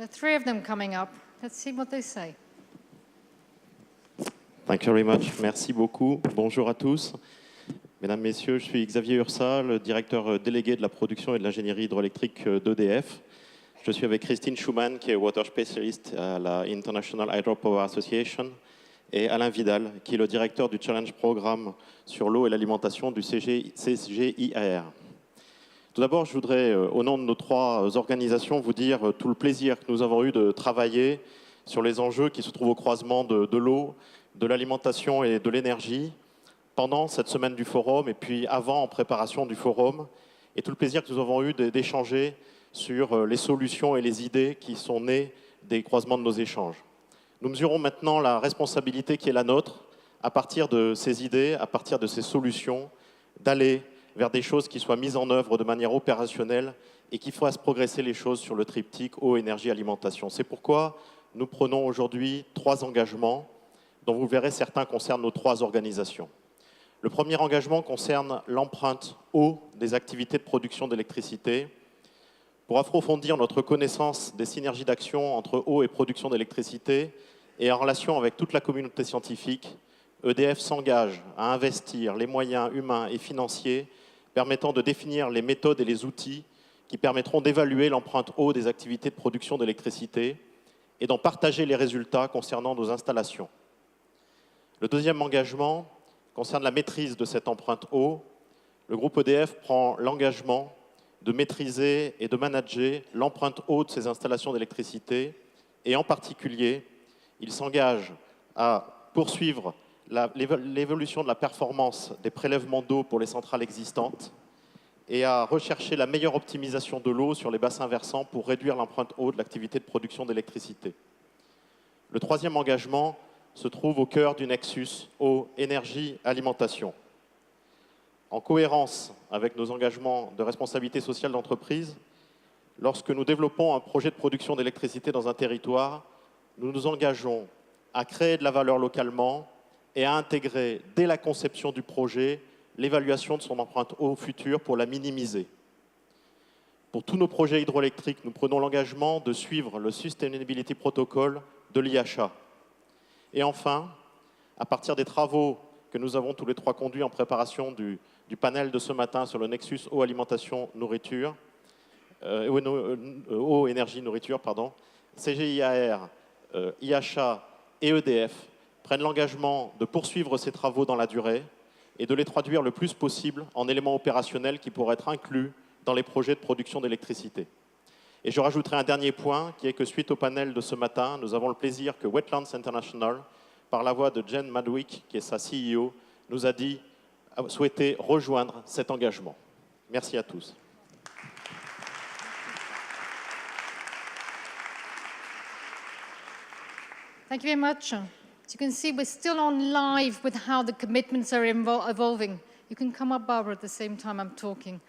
There are three of them coming up. Let's see what they say. Thank you very much. Merci beaucoup. Bonjour à tous. Mesdames, Messieurs, je suis Xavier Ursa, le directeur délégué de la production et de l'ingénierie hydroélectrique d'EDF. Je suis avec Christine Schumann, qui est water specialist à la International Hydropower Association, et Alain Vidal, qui est le directeur du Challenge Programme sur l'eau et l'alimentation du CGIAR. Tout d'abord, je voudrais, au nom de nos trois organisations, vous dire tout le plaisir que nous avons eu de travailler sur les enjeux qui se trouvent au croisement de l'eau, de l'alimentation et de l'énergie pendant cette semaine du forum et puis avant en préparation du forum, et tout le plaisir que nous avons eu d'échanger sur les solutions et les idées qui sont nées des croisements de nos échanges. Nous mesurons maintenant la responsabilité qui est la nôtre, à partir de ces idées, à partir de ces solutions, d'aller vers des choses qui soient mises en œuvre de manière opérationnelle et qui fassent progresser les choses sur le triptyque eau, énergie, alimentation. C'est pourquoi nous prenons aujourd'hui 3 engagements, dont vous verrez certains concernent nos 3 organisations. Le premier engagement concerne l'empreinte eau des activités de production d'électricité. Pour approfondir notre connaissance des synergies d'action entre eau et production d'électricité et en relation avec toute la communauté scientifique, EDF s'engage à investir les moyens humains et financiers permettant de définir les méthodes et les outils qui permettront d'évaluer l'empreinte eau des activités de production d'électricité et d'en partager les résultats concernant nos installations. Le deuxième engagement concerne la maîtrise de cette empreinte eau. Le groupe EDF prend l'engagement de maîtriser et de manager l'empreinte eau de ses installations d'électricité et en particulier, il s'engage à poursuivre l'évolution de la performance des prélèvements d'eau pour les centrales existantes et à rechercher la meilleure optimisation de l'eau sur les bassins versants pour réduire l'empreinte eau de l'activité de production d'électricité. Le troisième engagement se trouve au cœur du nexus eau, énergie, alimentation. En cohérence avec nos engagements de responsabilité sociale d'entreprise, lorsque nous développons un projet de production d'électricité dans un territoire, nous nous engageons à créer de la valeur localement et à intégrer, dès la conception du projet, l'évaluation de son empreinte eau future pour la minimiser. Pour tous nos projets hydroélectriques, nous prenons l'engagement de suivre le Sustainability Protocol de l'IHA. Et enfin, à partir des travaux que nous avons tous les 3 conduits en préparation du panel de ce matin sur le Nexus eau, alimentation, nourriture, eau, énergie, nourriture, pardon, CGIAR, IHA et EDF prennent l'engagement de poursuivre ces travaux dans la durée et de les traduire le plus possible en éléments opérationnels qui pourraient être inclus dans les projets de production d'électricité. Et je rajouterai un dernier point, qui est que suite au panel de ce matin, nous avons le plaisir que Wetlands International, par la voix de Jen Madwick, qui est sa CEO, nous a dit souhaiter rejoindre cet engagement. Merci à tous. Thank you very much. As you can see, we're still on live with how the commitments are evolving. You can come up, Barbara, at the same time I'm talking.